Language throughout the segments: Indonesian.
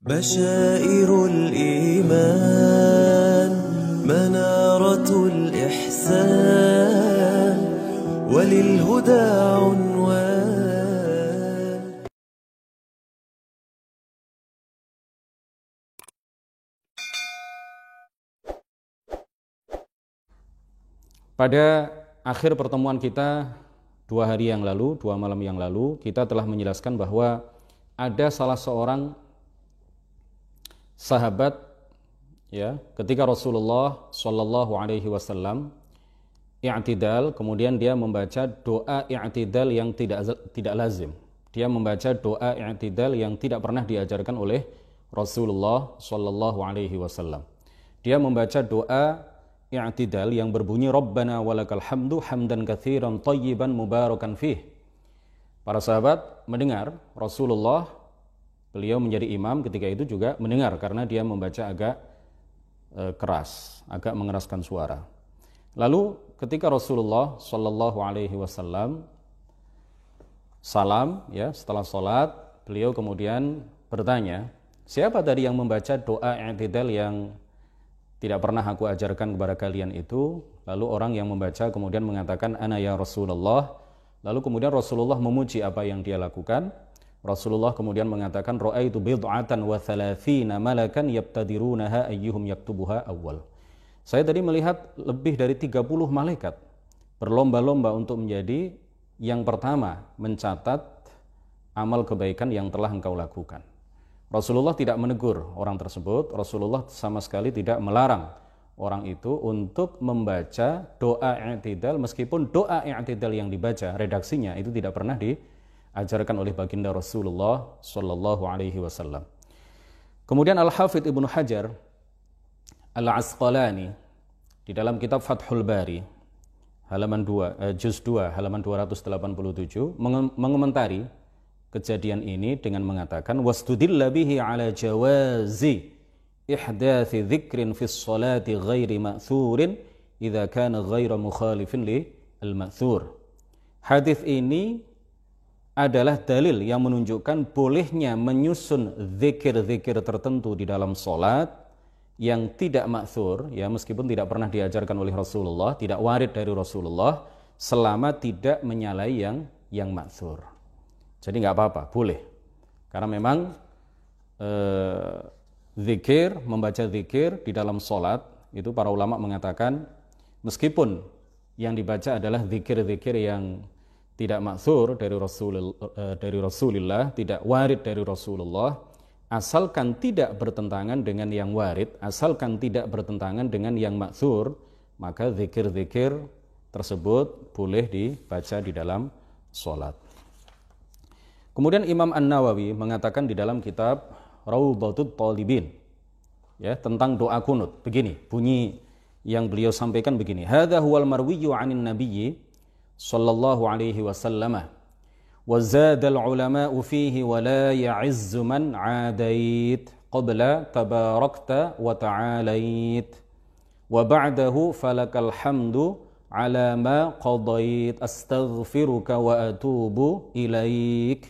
بشائر الإيمان منارة الإحسان وللهدى عنوان. Pada akhir pertemuan kita 2 hari yang lalu, 2 malam yang lalu, kita telah menjelaskan bahwa ada salah seorang sahabat, ya, ketika Rasulullah Shallallahu Alaihi Wasallam i'tidal, kemudian dia membaca doa i'tidal yang tidak lazim. Dia membaca doa i'tidal yang tidak pernah diajarkan oleh Rasulullah Shallallahu Alaihi Wasallam. Dia membaca doa i'tidal yang berbunyi Rabbana walakal hamdu hamdan katsiran thayyiban mubarakan fih. Para sahabat mendengar Rasulullah, beliau menjadi imam ketika itu juga mendengar karena dia membaca agak keras, agak mengeraskan suara. Lalu ketika Rasulullah Shallallahu Alaihi Wasallam salam, ya, setelah sholat, beliau kemudian bertanya, siapa tadi yang membaca doa i'tidal yang tidak pernah aku ajarkan kepada kalian itu? Lalu orang yang membaca kemudian mengatakan, ana ya Rasulullah. Lalu kemudian Rasulullah memuji apa yang dia lakukan. Rasulullah kemudian mengatakan, ra'aitu bid'atan wa thalathina malakan yabtadirunaha ayyuhum yaktubuha awal. Saya tadi melihat lebih dari 30 malaikat berlomba-lomba untuk menjadi yang pertama mencatat amal kebaikan yang telah engkau lakukan. Rasulullah tidak menegur orang tersebut. Rasulullah sama sekali tidak melarang orang itu untuk membaca doa i'tidal, meskipun doa i'tidal yang dibaca redaksinya itu tidak pernah diajarkan oleh baginda Rasulullah Shallallahu Alaihi Wasallam. Kemudian Al-Hafidh Ibnu Hajar Al-Asqalani di dalam kitab Fathul Bari halaman 2, juz 2 halaman 287 mengomentari kejadian ini dengan mengatakan wastudilla bihi ala jawazi ihdathi dzikrin fi sholati ghairi ma'thurin idza kana ghaira mukhalifin li al-ma'thur. Hadis ini adalah dalil yang menunjukkan bolehnya menyusun zikir-zikir tertentu di dalam sholat yang tidak ma'thur, ya, meskipun tidak pernah diajarkan oleh Rasulullah, tidak warid dari Rasulullah, selama tidak menyalahi yang ma'thur. Jadi nggak apa-apa, boleh. Karena memang zikir, membaca zikir di dalam sholat, itu para ulama mengatakan meskipun yang dibaca adalah zikir-zikir yang tidak ma'thur dari Rasulullah, tidak warid dari Rasulullah, asalkan tidak bertentangan dengan yang warid, asalkan tidak bertentangan dengan yang ma'thur, maka zikir-zikir tersebut boleh dibaca di dalam sholat. Kemudian Imam An-Nawawi mengatakan di dalam kitab Rawdatut Talibin, ya, tentang doa kunut. Begini, bunyi yang beliau sampaikan begini. Hadza huwal marwiyyu 'anin nabiyyi sallallahu alaihi wasallam. Wa zada al-ulama'u fihi wa la ya'izzu man 'adait qabla tabarakta wa ta'alait. Wa ba'dahu falakal hamdu 'ala ma qadait astaghfiruka wa atubu ilaik.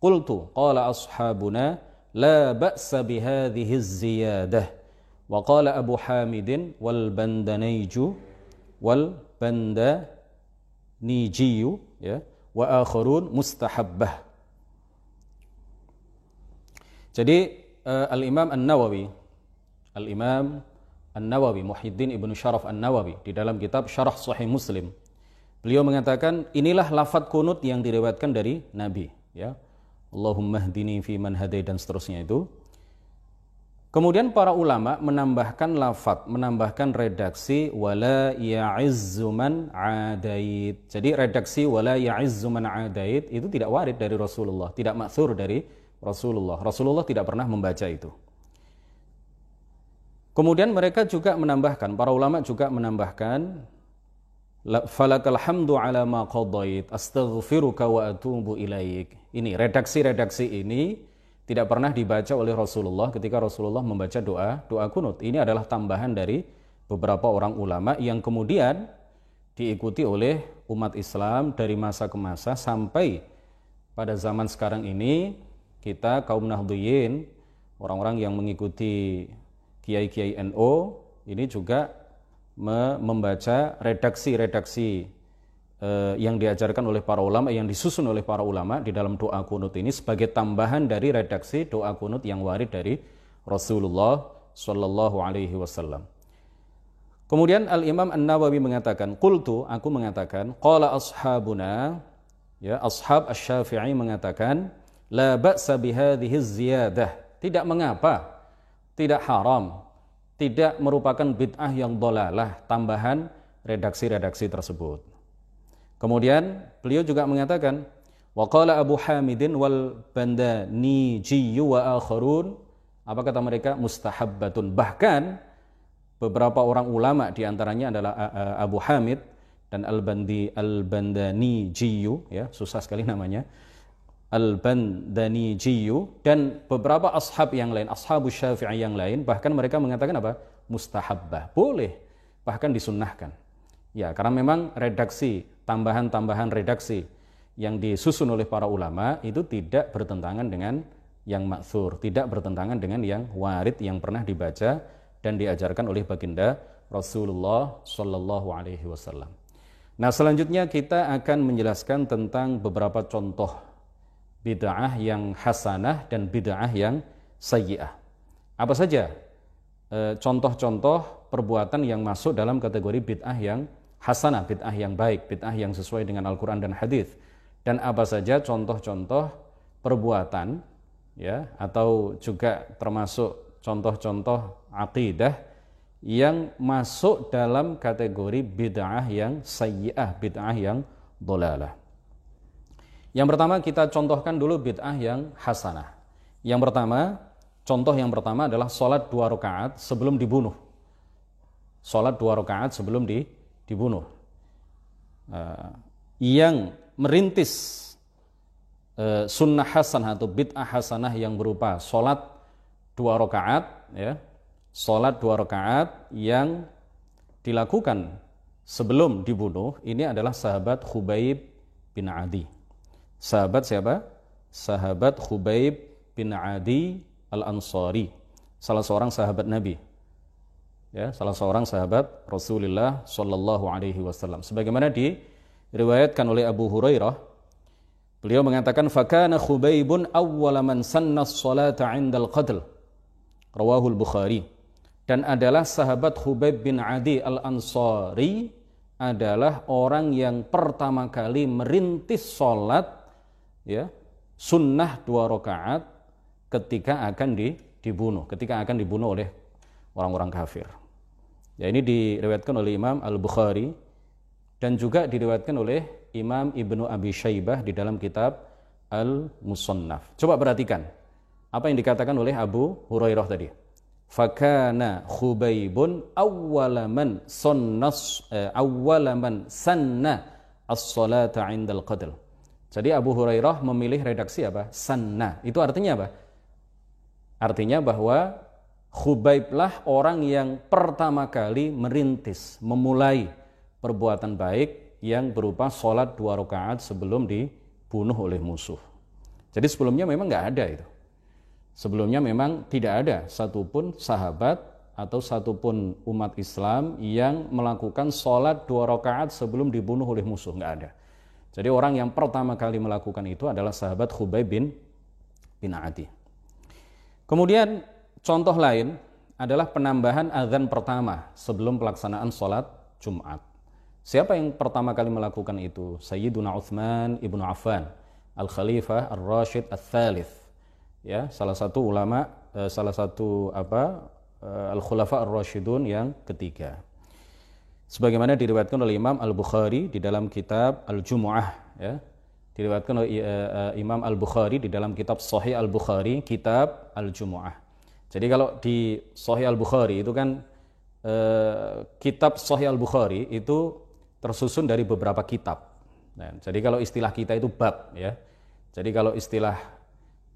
Qultu qala ashabuna la ba'sa bihadhihi az-ziyadah wa qala Abu Hamidin wal bandaniju wal bandaniju, ya, wa akharun mustahabbah. Jadi Al-Imam An-Nawawi Muhyiddin Ibnu Syaraf An-Nawawi di dalam kitab Syarah Sahih Muslim, beliau mengatakan inilah lafadz kunut yang diriwayatkan dari Nabi, ya, Allahumma hdini fi man hadai dan seterusnya itu. Kemudian para ulama menambahkan lafadz, menambahkan redaksi wala ya'izzu man 'adait. Jadi redaksi wala ya'izzu man 'adait itu tidak warid dari Rasulullah, tidak ma'thur dari Rasulullah. Rasulullah tidak pernah membaca itu. Kemudian mereka juga menambahkan, para ulama juga menambahkan falakal hamdu ala ma qadait astaghfiruka wa atubu ilaik. Ini redaksi-redaksi ini tidak pernah dibaca oleh Rasulullah ketika Rasulullah membaca doa kunut. Ini adalah tambahan dari beberapa orang ulama yang kemudian diikuti oleh umat Islam dari masa ke masa sampai pada zaman sekarang ini. Kita kaum Nahdliyin orang-orang yang mengikuti kiai-kiai NU ini juga membaca redaksi-redaksi yang diajarkan oleh para ulama, yang disusun oleh para ulama di dalam doa kunut ini sebagai tambahan dari redaksi doa kunut yang warid dari Rasulullah Shallallahu Alaihi Wasallam. Kemudian Al-Imam An-Nawawi mengatakan, qultu, aku mengatakan, qala ashabuna, ya, ashab Asy-Syafi'i mengatakan, la ba'sa bihadhihi ziyadah, tidak mengapa, tidak haram, tidak merupakan bid'ah yang dhalalah, tambahan redaksi-redaksi tersebut. Kemudian beliau juga mengatakan, wa qala Abu Hamidin wal Bandaniji wa akharun, apa kata mereka? Mustahabbatun. Bahkan beberapa orang ulama diantaranya adalah Abu Hamid dan Al-Bandaniji, ya, susah sekali namanya, Al-Bandaniji, dan beberapa ashab yang lain, ashabus Syafi'i yang lain, bahkan mereka mengatakan apa? Mustahabbah, boleh, bahkan disunnahkan. Ya, karena memang redaksi, tambahan-tambahan redaksi yang disusun oleh para ulama itu tidak bertentangan dengan yang ma'thur, tidak bertentangan dengan yang warid yang pernah dibaca dan diajarkan oleh baginda Rasulullah Shallallahu Alaihi Wasallam. Nah, selanjutnya kita akan menjelaskan tentang beberapa contoh bid'ah yang hasanah dan bid'ah yang sayyi'ah. Apa saja contoh-contoh perbuatan yang masuk dalam kategori bid'ah yang hasanah, bid'ah yang baik, bid'ah yang sesuai dengan Al-Quran dan Hadis, dan apa saja contoh-contoh perbuatan, ya, atau juga termasuk contoh-contoh akidah yang masuk dalam kategori bid'ah yang sayyi'ah, bid'ah yang dhalalah. Yang pertama kita contohkan dulu bid'ah yang hasanah. Yang pertama, contoh yang pertama adalah sholat 2 rakaat sebelum dibunuh. Sholat 2 rakaat sebelum dibunuh. Yang merintis sunnah hasanah atau bid'ah hasanah yang berupa sholat 2 rakaat, ya, sholat 2 rakaat yang dilakukan sebelum dibunuh, ini adalah sahabat Khubayb bin Adi. Sahabat siapa? Sahabat Khubayb bin Adi Al-Ansari, salah seorang sahabat Nabi, ya, salah seorang sahabat Rasulullah Shallallahu Alaihi Wasallam. Sebagaimana diriwayatkan oleh Abu Hurairah, beliau mengatakan, fakana Khubaybun awwala man sanna as-salata 'inda al-qatl, rawahul Bukhari. Dan adalah sahabat Khubayb bin Adi Al-Ansari adalah orang yang pertama kali merintis sholat, ya, sunnah 2 rakaat ketika akan dibunuh, ketika akan dibunuh oleh orang-orang kafir. Ya, ini diriwayatkan oleh Imam Al-Bukhari dan juga diriwayatkan oleh Imam Ibnu Abi Syaibah di dalam kitab Al-Musannaf. Coba perhatikan apa yang dikatakan oleh Abu Hurairah tadi. Fakana Khubaybun awwala man sanna as-salata 'indal qatl. Jadi Abu Hurairah memilih redaksi apa? Sanna. Itu artinya apa? Artinya bahwa Khubayblah orang yang pertama kali merintis, memulai perbuatan baik yang berupa sholat 2 rakaat sebelum dibunuh oleh musuh. Jadi sebelumnya memang nggak ada itu. Sebelumnya memang tidak ada satupun sahabat atau satupun umat Islam yang melakukan sholat 2 rakaat sebelum dibunuh oleh musuh, nggak ada. Jadi orang yang pertama kali melakukan itu adalah sahabat Khubayb bin Adi. Kemudian contoh lain adalah penambahan azan pertama sebelum pelaksanaan sholat Jumat. Siapa yang pertama kali melakukan itu? Sayyiduna Utsman ibnu Affan, Al-Khalifah Ar-Rashid Ats-Tsalits. Ya, salah satu ulama, Al-Khulafa Ar-Rasyidun yang ketiga. Sebagaimana diriwayatkan oleh Imam Al-Bukhari di dalam kitab Al-Jumu'ah, ya. Diriwayatkan oleh Imam Al-Bukhari di dalam kitab Sahih Al-Bukhari, kitab Al-Jumu'ah. Jadi kalau di Sahih Al-Bukhari itu kan kitab Sahih Al-Bukhari itu tersusun dari beberapa kitab. Nah, jadi kalau istilah kita itu bab, ya. Jadi kalau istilah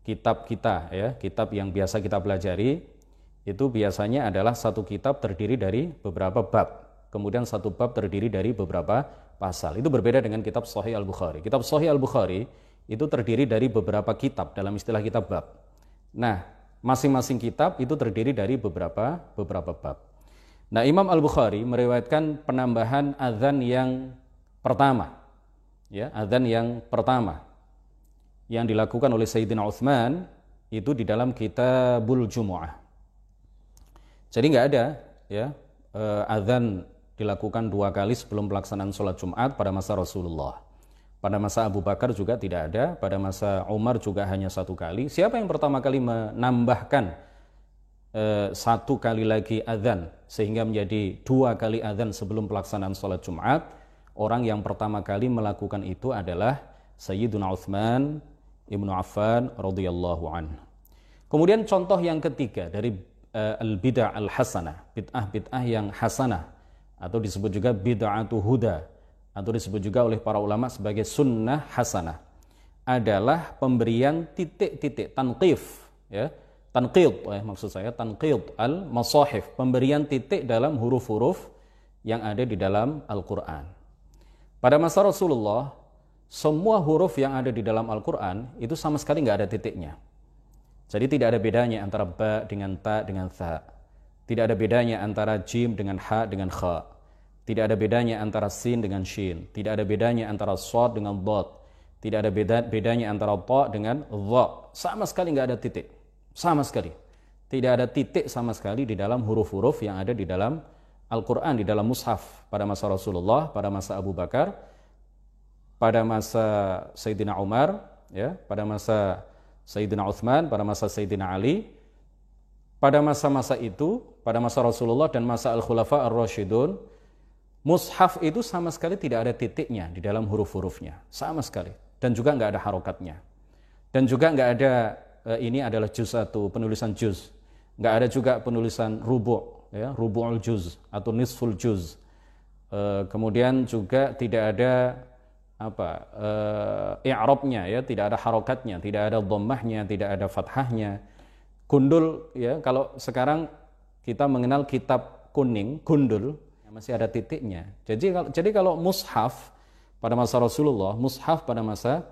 kitab kita, ya, kitab yang biasa kita pelajari itu biasanya adalah satu kitab terdiri dari beberapa bab. Kemudian satu bab terdiri dari beberapa pasal. Itu berbeda dengan kitab Sahih Al-Bukhari. Kitab Sahih Al-Bukhari itu terdiri dari beberapa kitab dalam istilah kitab bab. Nah, Masing-masing kitab itu terdiri dari beberapa bab. Nah, Imam Al-Bukhari meriwayatkan penambahan azan yang pertama. Ya, azan yang pertama yang dilakukan oleh Sayyidina Utsman itu di dalam Kitabul Jumu'ah. Jadi nggak ada ya azan dilakukan 2 kali sebelum pelaksanaan sholat Jumat pada masa Rasulullah. Pada masa Abu Bakar juga tidak ada, pada masa Umar juga hanya 1 kali. Siapa yang pertama kali menambahkan 1 kali lagi azan sehingga menjadi 2 kali azan sebelum pelaksanaan sholat Jumat? Orang yang pertama kali melakukan itu adalah Sayyiduna Utsman Ibnu Affan radhiyallahu anhu. Kemudian contoh yang ketiga dari al-bid'ah al-hasanah, bid'ah yang hasanah atau disebut juga bid'atu huda atau disebut juga oleh para ulama sebagai sunnah hasanah adalah pemberian titik-titik tanqif ya. Tanqid maksud saya tanqid al-masahif, pemberian titik dalam huruf-huruf yang ada di dalam Al-Qur'an. Pada masa Rasulullah, semua huruf yang ada di dalam Al-Quran itu sama sekali nggak ada titiknya. Jadi tidak ada bedanya antara ba dengan ta dengan tha. Tidak ada bedanya antara jim dengan ha dengan kha. Tidak ada bedanya antara sin dengan shin. Tidak ada bedanya antara shad dengan dad. Tidak ada bedanya antara ta dengan dha. Sama sekali nggak ada titik. Sama sekali. Tidak ada titik sama sekali di dalam huruf-huruf yang ada di dalam Al-Quran, di dalam mushaf pada masa Rasulullah, pada masa Abu Bakar, pada masa Sayyidina Umar, ya, pada masa Sayyidina Utsman, pada masa Sayyidina Ali. Pada masa-masa itu, pada masa Rasulullah dan masa Al-Khulafa Ar-Rasyidun, mushaf itu sama sekali tidak ada titiknya di dalam huruf-hurufnya, sama sekali. Dan juga nggak ada harokatnya. Dan juga nggak ada, ini adalah juz 1, penulisan juz. Nggak ada juga penulisan rubu'. Ya, rubu'ul juz atau nisful juz. Kemudian juga tidak ada i'rabnya ya, tidak ada harokatnya, tidak ada dhammahnya, tidak ada fathahnya. Gundul ya, kalau sekarang kita mengenal kitab kuning, gundul masih ada titiknya. Jadi kalau mushaf pada masa Rasulullah, mushaf pada masa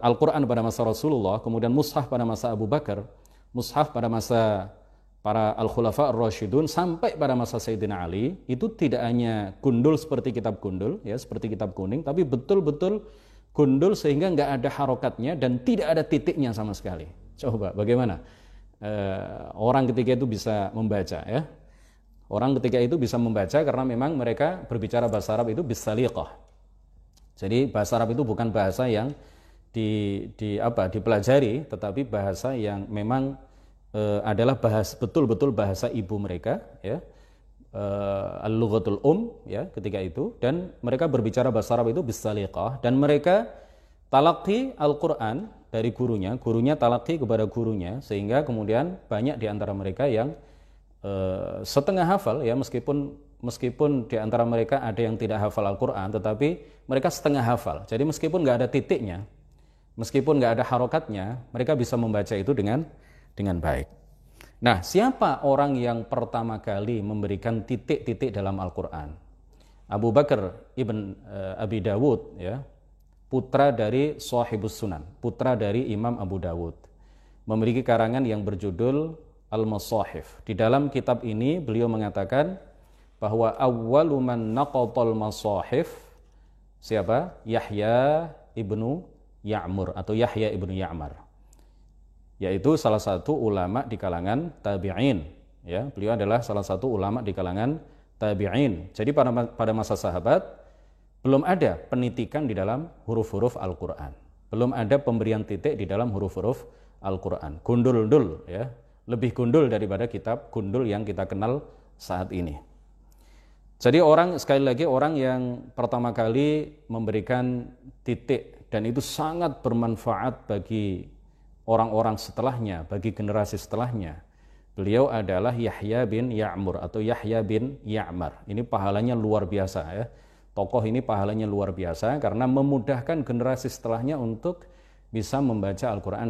Al-Qur'an pada masa Rasulullah, kemudian mushaf pada masa Abu Bakar, mushaf pada masa para Al-Khulafa Ar-Rasyidun sampai pada masa Sayyidina Ali itu tidak hanya gundul seperti kitab gundul ya, seperti kitab kuning, tapi betul-betul gundul sehingga nggak ada harokatnya dan tidak ada titiknya sama sekali. Coba bagaimana orang ketika itu bisa membaca ya? Orang ketika itu bisa membaca karena memang mereka berbicara bahasa Arab itu bisaliqah. Jadi bahasa Arab itu bukan bahasa yang dipelajari, tetapi bahasa yang memang adalah betul-betul bahasa ibu mereka ya, al-lughatul ya ketika itu, dan mereka berbicara bahasa Arab itu bisaliqah, dan mereka talaqi Al-Qur'an dari gurunya talaqi kepada gurunya, sehingga kemudian banyak di antara mereka yang setengah hafal ya, meskipun di antara mereka ada yang tidak hafal Al-Qur'an, tetapi mereka setengah hafal. Jadi meskipun nggak ada titiknya, meskipun nggak ada harokatnya, mereka bisa membaca itu dengan baik. Nah, siapa orang yang pertama kali memberikan titik-titik dalam Al-Quran? Abu Bakar ibn Abi Dawud, ya, putra dari Shahibus Sunan, putra dari Imam Abu Dawud, memiliki karangan yang berjudul Al-Masahif. Di dalam kitab ini beliau mengatakan bahwa awwalu man naqatal masahif siapa? Yahya ibnu Ya'mur atau Yahya ibnu Ya'mar, yaitu salah satu ulama di kalangan tabi'in ya. Beliau adalah salah satu ulama di kalangan tabi'in. Jadi pada masa sahabat belum ada penitikan di dalam huruf-huruf Al-Qur'an. Belum ada pemberian titik di dalam huruf-huruf Al-Qur'an. Gundul ya. Lebih gundul daripada kitab gundul yang kita kenal saat ini. Jadi sekali lagi orang yang pertama kali memberikan titik, dan itu sangat bermanfaat bagi orang-orang setelahnya, bagi generasi setelahnya. Beliau adalah Yahya bin Ya'mur atau Yahya bin Ya'mar. Ini pahalanya luar biasa ya. Tokoh ini pahalanya luar biasa karena memudahkan generasi setelahnya untuk bisa membaca Al-Quran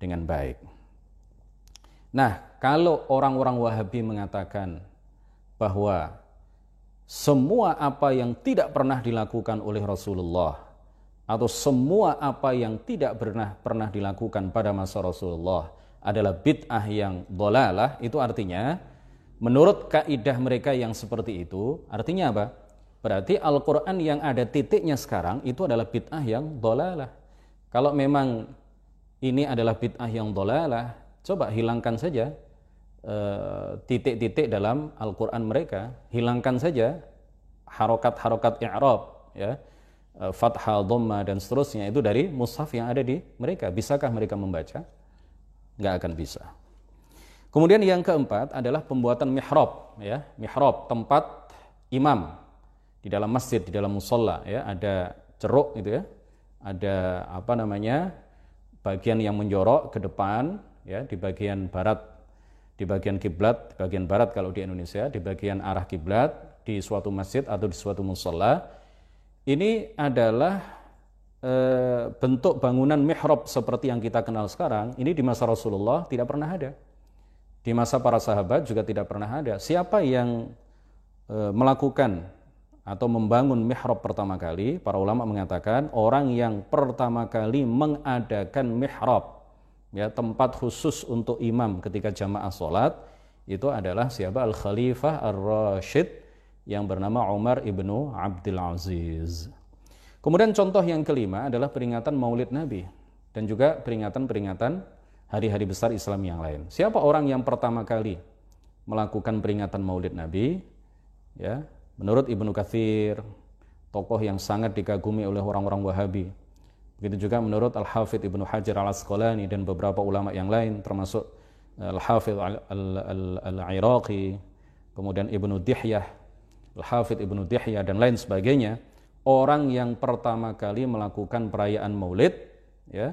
dengan baik. Nah, kalau orang-orang Wahabi mengatakan bahwa semua apa yang tidak pernah dilakukan oleh Rasulullah atau semua apa yang tidak pernah dilakukan pada masa Rasulullah adalah bid'ah yang dhalalah, itu artinya menurut kaidah mereka yang seperti itu, artinya apa? Berarti Al-Quran yang ada titiknya sekarang itu adalah bid'ah yang dhalalah. Kalau memang ini adalah bid'ah yang dhalalah, coba hilangkan saja titik-titik dalam Al-Quran mereka, hilangkan saja harokat-harokat i'rab, ya, fathah, dhamma dan seterusnya itu dari mushaf yang ada di mereka. Bisakah mereka membaca? Nggak akan bisa. Kemudian yang keempat adalah pembuatan mihrab, ya, mihrab tempat imam di dalam masjid, di dalam musholla, ya, ada ceruk gitu ya, ada bagian yang menjorok ke depan, ya, di bagian barat, di bagian kiblat, di bagian barat kalau di Indonesia, di bagian arah kiblat di suatu masjid atau di suatu musholla. Ini adalah bentuk bangunan mihrab seperti yang kita kenal sekarang. Ini di masa Rasulullah tidak pernah ada. Di masa para sahabat juga tidak pernah ada. Siapa yang melakukan atau membangun mihrab pertama kali? Para ulama mengatakan orang yang pertama kali mengadakan mihrab, ya, tempat khusus untuk imam ketika jamaah sholat, itu adalah siapa? Al-Khalifah Ar-Rashid yang bernama Umar ibnu Abdul Aziz. Kemudian contoh yang kelima adalah peringatan Maulid Nabi dan juga peringatan-peringatan hari-hari besar Islam yang lain. Siapa orang yang pertama kali melakukan peringatan Maulid Nabi? Ya, menurut Ibnu Katsir, tokoh yang sangat dikagumi oleh orang-orang Wahabi. Begitu juga menurut Al-Hafidh Ibnu Hajar Al-Asqalani dan beberapa ulama yang lain, termasuk Al-Hafidh Al-Iraqi, kemudian Ibnu Dihyah, Al-Hafidh Ibnu Dihyah dan lain sebagainya. Orang yang pertama kali melakukan perayaan Maulid, ya,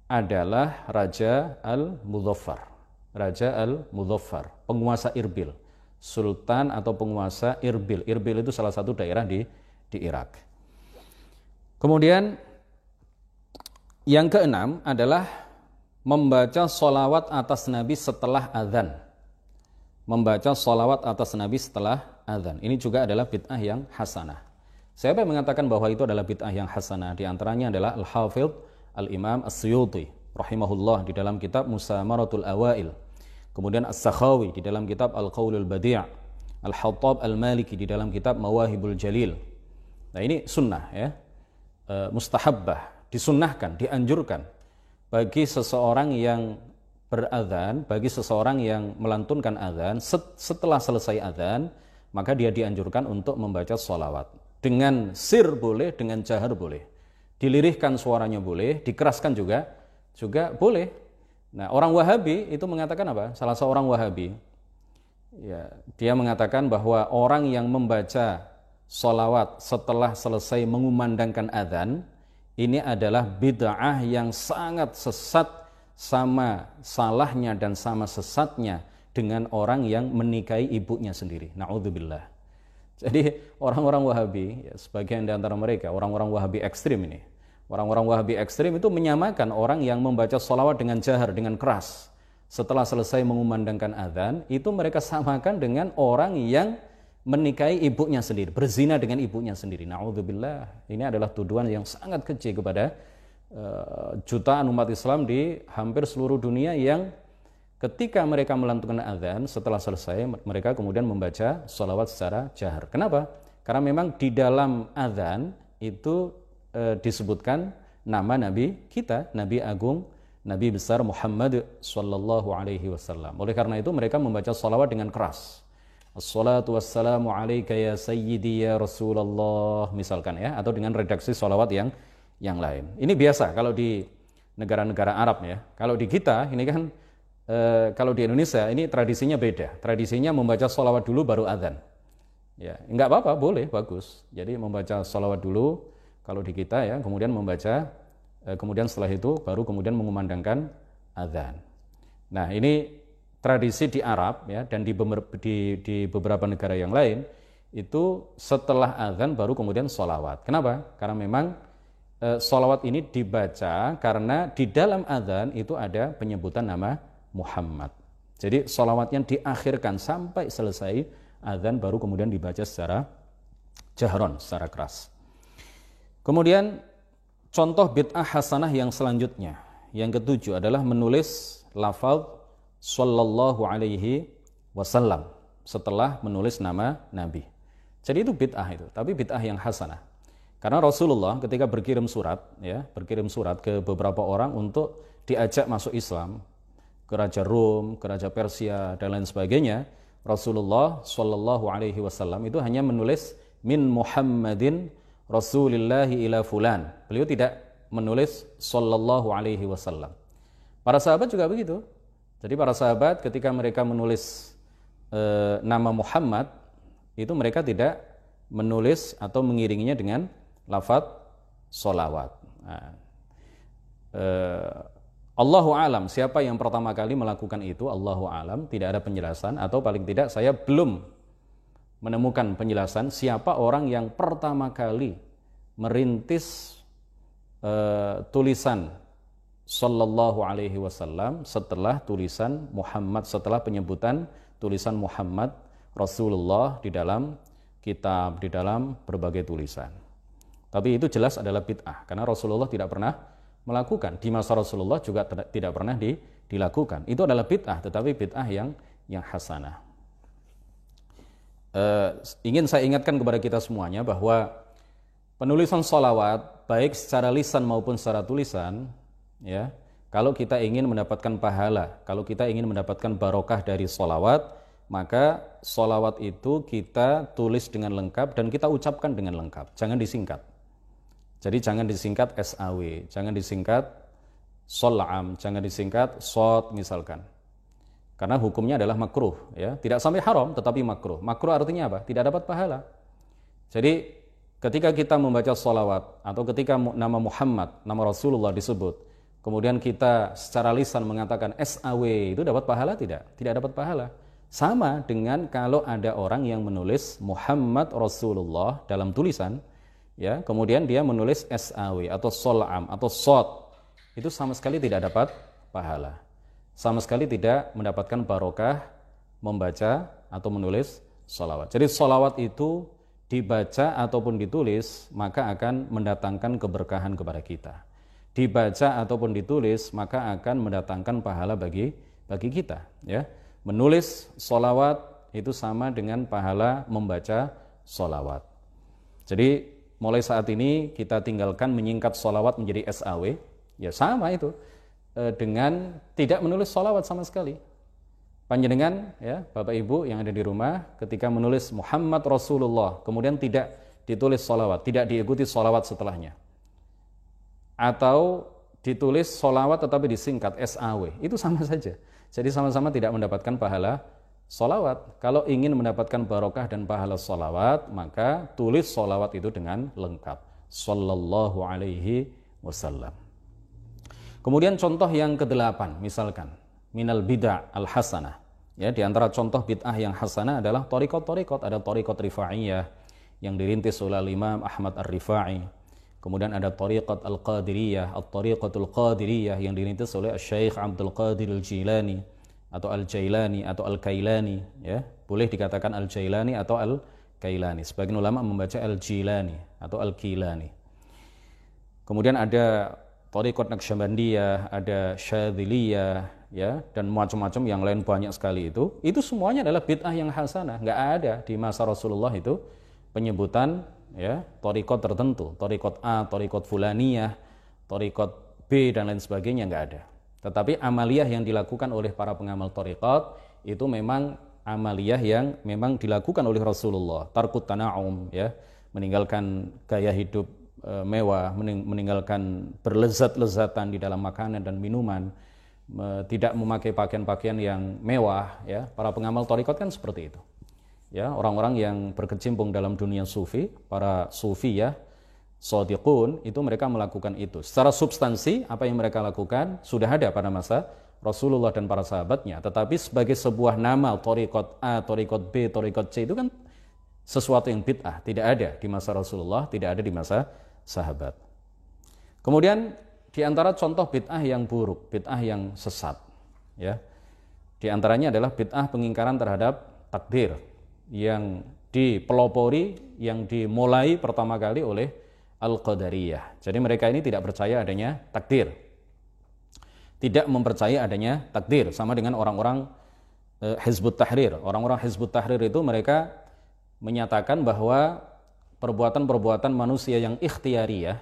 adalah Raja Al-Mudhaffar. Raja Al-Mudhaffar, penguasa Irbil, sultan atau penguasa Irbil. Irbil itu salah satu daerah di Irak. Kemudian yang keenam adalah membaca sholawat atas Nabi setelah azan. Membaca sholawat atas Nabi setelah azan. Ini juga adalah bid'ah yang hasanah. Siapa yang mengatakan bahwa itu adalah bid'ah yang hasanah? Di antaranya adalah Al-Hafidh Al-Imam As-Suyuti rahimahullah di dalam kitab Musamaratul Awail. Kemudian As-Sakhawi di dalam kitab Al-Qaulul Badi', Al-Hattab Al-Maliki di dalam kitab Mawahibul Jalil. Nah, ini sunnah, ya, mustahabbah, disunnahkan, dianjurkan bagi seseorang yang berazan, bagi seseorang yang melantunkan azan, setelah selesai azan, maka dia dianjurkan untuk membaca sholawat. Dengan sir boleh, dengan jahar boleh. Dilirihkan suaranya boleh, dikeraskan juga boleh. Nah, orang Wahabi itu mengatakan apa? Salah seorang Wahabi, ya, dia mengatakan bahwa orang yang membaca sholawat setelah selesai mengumandangkan azan, ini adalah bid'ah yang sangat sesat, sama salahnya dan sama sesatnya dengan orang yang menikahi ibunya sendiri. Na'udzubillah. Jadi orang-orang Wahabi, ya, sebagian di antara mereka, orang-orang Wahabi ekstrim ini, orang-orang Wahabi ekstrim itu menyamakan orang yang membaca sholawat dengan jahar, dengan keras, setelah selesai mengumandangkan azan, itu mereka samakan dengan orang yang menikahi ibunya sendiri, berzina dengan ibunya sendiri. Na'udzubillah. Ini adalah tuduhan yang sangat keji kepada jutaan umat Islam di hampir seluruh dunia yang ketika mereka melantunkan azan, setelah selesai mereka kemudian membaca sholawat secara jahar. Kenapa? Karena memang di dalam azan itu disebutkan nama Nabi kita, Nabi Agung, Nabi besar Muhammad sallallahu alaihi wasallam. Oleh karena itu mereka membaca sholawat dengan keras. Assalatu wassalamu alaika ya sayyidi ya Rasulullah, misalkan, ya, atau dengan redaksi sholawat yang lain. Ini biasa kalau di negara-negara Arab, ya. Kalau di kita ini kan kalau di Indonesia ini tradisinya beda. Tradisinya membaca sholawat dulu baru azan. Ya, enggak apa-apa, boleh, bagus. Jadi membaca sholawat dulu kalau di kita, ya, kemudian membaca, kemudian setelah itu baru kemudian mengumandangkan azan. Nah, ini tradisi di Arab, ya, dan di beberapa negara yang lain itu setelah azan baru kemudian sholawat. Kenapa? Karena memang sholawat ini dibaca karena di dalam azan itu ada penyebutan nama Muhammad. Jadi sholawatnya diakhirkan sampai selesai azan baru kemudian dibaca secara jahron, secara keras. Kemudian contoh bid'ah hasanah yang selanjutnya, Yang ketujuh adalah menulis lafaz sallallahu alaihi wasallam setelah menulis nama Nabi. Jadi itu bid'ah itu, tapi bid'ah yang hasanah. Karena Rasulullah ketika berkirim surat ke beberapa orang untuk diajak masuk Islam, ke Raja Rom, ke Raja Persia dan lain sebagainya, Rasulullah Shallallahu Alaihi Wasallam itu hanya menulis min Muhammadin Rasulillahi ila fulan. Beliau tidak menulis Shallallahu Alaihi Wasallam. Para sahabat juga begitu. Jadi para sahabat ketika mereka menulis nama Muhammad, itu mereka tidak menulis atau mengiringinya dengan lafaz sholawat. Nah, Allahu alam, siapa yang pertama kali melakukan itu, Allahu alam, tidak ada penjelasan, atau paling tidak saya belum menemukan penjelasan siapa orang yang pertama kali merintis tulisan sallallahu alaihi wasallam setelah tulisan Muhammad, setelah penyebutan tulisan Muhammad Rasulullah di dalam kitab, di dalam berbagai tulisan. Tapi itu jelas adalah bid'ah, karena Rasulullah tidak pernah melakukan, di masa Rasulullah juga tidak pernah dilakukan. Itu adalah bid'ah, tetapi bid'ah yang hasanah. Ingin saya ingatkan kepada kita semuanya bahwa penulisan sholawat baik secara lisan maupun secara tulisan, ya, kalau kita ingin mendapatkan pahala, kalau kita ingin mendapatkan barokah dari sholawat, maka sholawat itu kita tulis dengan lengkap dan kita ucapkan dengan lengkap, jangan disingkat. Jadi jangan disingkat SAW, jangan disingkat shol'am, jangan disingkat shod misalkan. Karena hukumnya adalah makruh, ya. Tidak sampai haram tetapi makruh. Makruh artinya apa? Tidak dapat pahala. Jadi ketika kita membaca sholawat atau ketika nama Muhammad, nama Rasulullah disebut, kemudian kita secara lisan mengatakan SAW, itu dapat pahala tidak? Tidak dapat pahala. Sama dengan kalau ada orang yang menulis Muhammad Rasulullah dalam tulisan, ya, kemudian dia menulis SAW atau shol'am atau shod, itu sama sekali tidak dapat pahala. Sama sekali tidak mendapatkan barokah membaca atau menulis sholawat. Jadi sholawat itu dibaca ataupun ditulis maka akan mendatangkan keberkahan kepada kita. Dibaca ataupun ditulis maka akan mendatangkan pahala bagi kita, ya. Menulis sholawat itu sama dengan pahala membaca sholawat. Jadi mulai saat ini kita tinggalkan menyingkat sholawat menjadi SAW, ya sama itu dengan tidak menulis sholawat sama sekali. Panjenengan, ya, Bapak Ibu yang ada di rumah, ketika menulis Muhammad Rasulullah, kemudian tidak ditulis sholawat, tidak diikuti sholawat setelahnya, atau ditulis sholawat tetapi disingkat SAW, itu sama saja. Jadi sama-sama tidak mendapatkan pahala sholawat. Kalau ingin mendapatkan barokah dan pahala sholawat, maka tulis sholawat itu dengan lengkap, sallallahu alaihi wasallam. Kemudian contoh yang ke-8, misalkan minal bid'ah al-hasanah, ya, di antara contoh bid'ah yang hasanah adalah thariqat. Ada thariqat Rifa'iyah yang dirintis oleh Imam Ahmad Ar-Rifa'i. Kemudian ada thariqat al-Qadiriyah, at-thariqatul Qadiriyah yang dirintis oleh Syekh Abdul Qadir al-Jilani atau al-Jailani atau al-Kailani, ya. Boleh dikatakan al-Jailani atau al-Kailani. Sebagian ulama membaca al-Jilani atau al-Kilani. Kemudian ada thariqat Naqsyabandiyah, ada Syadziliyah, ya, dan macam-macam yang lain banyak sekali itu. Itu semuanya adalah bid'ah yang hasanah. Enggak ada di masa Rasulullah itu penyebutan, ya, thariqat tertentu, thariqat A, thariqat fulaniyah, thariqat B dan lain sebagainya, enggak ada. Tetapi amaliyah yang dilakukan oleh para pengamal thariqat itu memang amaliyah yang memang dilakukan oleh Rasulullah. Tarkut tana'um, ya, meninggalkan gaya hidup mewah, meninggalkan berlezat-lezatan di dalam makanan dan minuman, tidak memakai pakaian-pakaian yang mewah, ya. Para pengamal thariqat kan seperti itu. Ya, orang-orang yang berkecimpung dalam dunia sufi, para sufiyah, shadiqun, itu mereka melakukan itu. Secara substansi, apa yang mereka lakukan sudah ada pada masa Rasulullah dan para sahabatnya. Tetapi sebagai sebuah nama, thariqat A, thariqat B, thariqat C, itu kan sesuatu yang bid'ah. Tidak ada di masa Rasulullah, tidak ada di masa sahabat. Kemudian, di antara contoh bid'ah yang buruk, bid'ah yang sesat, ya, di antaranya adalah bid'ah pengingkaran terhadap takdir, yang dipelopori, yang dimulai pertama kali oleh Al-Qadariyah. Jadi mereka ini tidak percaya adanya takdir. tidak mempercayai adanya takdir, sama dengan orang-orang Hizbut Tahrir. Orang-orang Hizbut Tahrir itu mereka menyatakan bahwa perbuatan-perbuatan manusia yang ikhtiyariyah,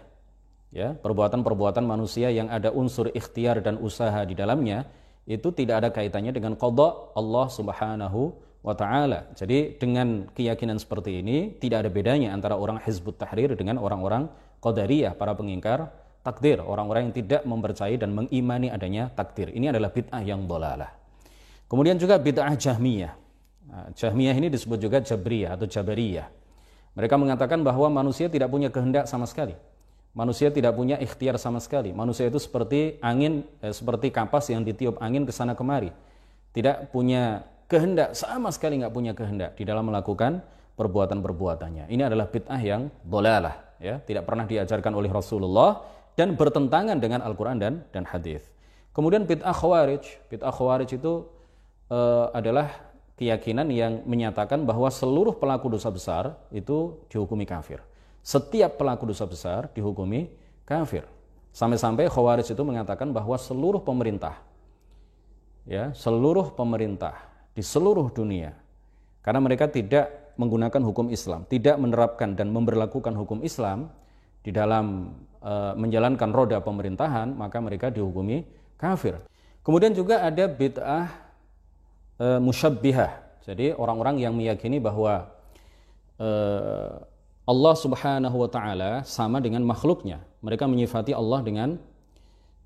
ya, perbuatan-perbuatan manusia yang ada unsur ikhtiar dan usaha di dalamnya, itu tidak ada kaitannya dengan qada Allah Subhanahu wa taala. Jadi dengan keyakinan seperti ini tidak ada bedanya antara orang Hizbut Tahrir dengan orang-orang Qadariyah, para pengingkar takdir, orang-orang yang tidak mempercayai dan mengimani adanya takdir. Ini adalah bid'ah yang dhalalah. Kemudian juga bid'ah Jahmiyah. Nah, Jahmiyah ini disebut juga Jabriyah atau Jabariyah. Mereka mengatakan bahwa manusia tidak punya kehendak sama sekali. Manusia tidak punya ikhtiar sama sekali. Manusia itu seperti angin, seperti kapas yang ditiup angin ke sana kemari. Tidak punya kehendak, sama sekali nggak punya kehendak di dalam melakukan perbuatan-perbuatannya. Ini adalah bid'ah yang dhalalah, ya, tidak pernah diajarkan oleh Rasulullah dan bertentangan dengan Al-Quran dan hadis. Kemudian bid'ah Khawarij. Bid'ah Khawarij itu adalah keyakinan yang menyatakan bahwa seluruh pelaku dosa besar itu dihukumi kafir. Setiap pelaku dosa besar dihukumi kafir. Sampai-sampai Khawarij itu mengatakan bahwa seluruh pemerintah, ya, seluruh pemerintah di seluruh dunia, karena mereka tidak menggunakan hukum Islam, tidak menerapkan dan memberlakukan hukum Islam di dalam menjalankan roda pemerintahan, maka mereka dihukumi kafir. Kemudian juga ada bid'ah musyabbihah. Jadi orang-orang yang meyakini bahwa Allah Subhanahu wa taala sama dengan makhluknya. Mereka menyifati Allah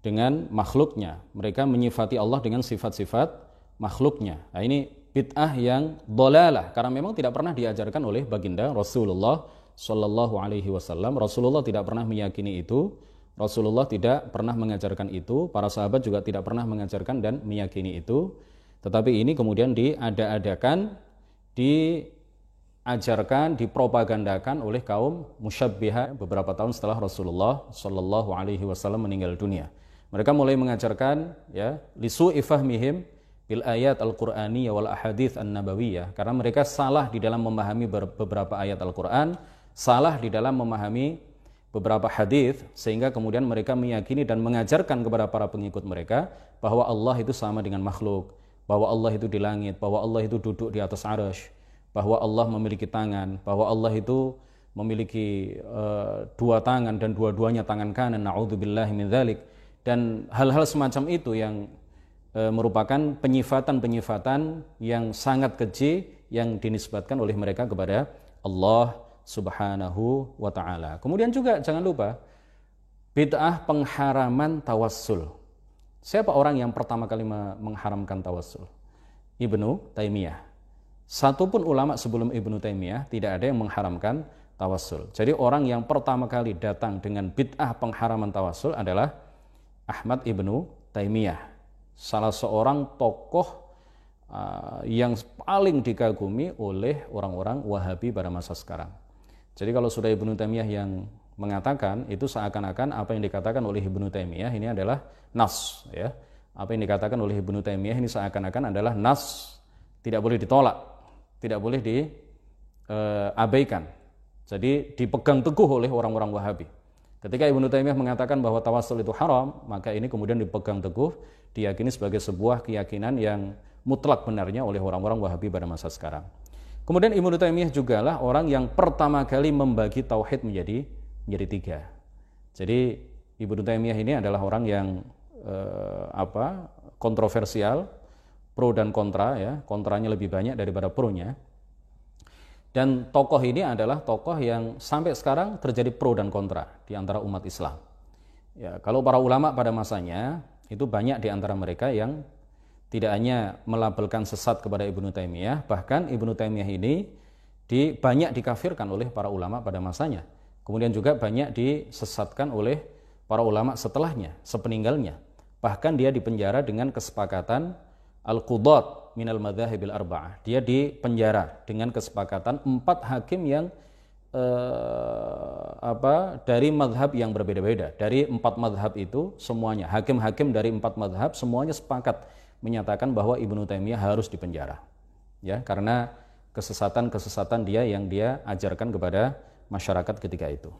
dengan makhluknya. Mereka menyifati Allah dengan sifat-sifat makhluknya. Nah, ini bid'ah yang dhalalah karena memang tidak pernah diajarkan oleh baginda Rasulullah sallallahu alaihi wasallam. Rasulullah tidak pernah meyakini itu. Rasulullah tidak pernah mengajarkan itu. Para sahabat juga tidak pernah mengajarkan dan meyakini itu. Tetapi ini kemudian diada-adakan, diajarkan, dipropagandakan oleh kaum musyabbihah beberapa tahun setelah Rasulullah sallallahu alaihi wasallam meninggal dunia. Mereka mulai mengajarkan, ya, lisu'i fahmihim bil ayat al-Qur'aniyah wal ahadits an-nabawiyah, karena mereka salah di dalam memahami beberapa ayat Al-Qur'an, salah di dalam memahami beberapa hadis, sehingga kemudian mereka meyakini dan mengajarkan kepada para pengikut mereka bahwa Allah itu sama dengan makhluk, bahwa Allah itu di langit, bahwa Allah itu duduk di atas arsy, bahwa Allah memiliki tangan, bahwa Allah itu memiliki dua tangan dan dua-duanya tangan kanan, na'udzubillahi min dzalik, dan hal-hal semacam itu yang merupakan penyifatan-penyifatan yang sangat keji yang dinisbatkan oleh mereka kepada Allah Subhanahu wa ta'ala. Kemudian juga jangan lupa bid'ah pengharaman tawassul. Siapa orang yang pertama kali mengharamkan tawassul? Ibnu Taimiyah. Satupun ulama sebelum Ibnu Taimiyah tidak ada yang mengharamkan tawassul. Jadi orang yang pertama kali datang dengan bid'ah pengharaman tawassul adalah Ahmad Ibnu Taimiyah, salah seorang tokoh yang paling dikagumi oleh orang-orang Wahabi pada masa sekarang. Jadi kalau sudah Ibnu Taimiyah yang mengatakan, itu seakan-akan apa yang dikatakan oleh Ibnu Taimiyah ini adalah nas, ya. Apa yang dikatakan oleh Ibnu Taimiyah ini seakan-akan adalah nas, tidak boleh ditolak, tidak boleh diabaikan. Jadi dipegang teguh oleh orang-orang Wahabi. Ketika Ibnu Taimiyah mengatakan bahwa tawassul itu haram, maka ini kemudian dipegang teguh, diyakini sebagai sebuah keyakinan yang mutlak benarnya oleh orang-orang Wahabi pada masa sekarang. Kemudian Ibnu Taimiyah jugalah orang yang pertama kali membagi tauhid menjadi tiga. Jadi Ibnu Taimiyah ini adalah orang yang kontroversial, pro dan kontra, ya. Kontranya lebih banyak daripada pro-nya. Dan tokoh ini adalah tokoh yang sampai sekarang terjadi pro dan kontra di antara umat Islam. Ya, kalau para ulama pada masanya itu banyak di antara mereka yang tidak hanya melabelkan sesat kepada Ibnu Taimiyah, bahkan Ibnu Taimiyah ini banyak dikafirkan oleh para ulama pada masanya. Kemudian juga banyak disesatkan oleh para ulama setelahnya, sepeninggalnya. Bahkan dia dipenjara dengan kesepakatan al-qudat minal madzahibil arba'ah. Dia dipenjara dengan kesepakatan 4 hakim yang dari madhab yang berbeda-beda. Dari 4 madhab itu semuanya, hakim-hakim dari 4 madhab semuanya sepakat menyatakan bahwa Ibnu Taimiyah harus dipenjara. Ya, karena kesesatan-kesesatan dia yang dia ajarkan kepada masyarakat ketika itu.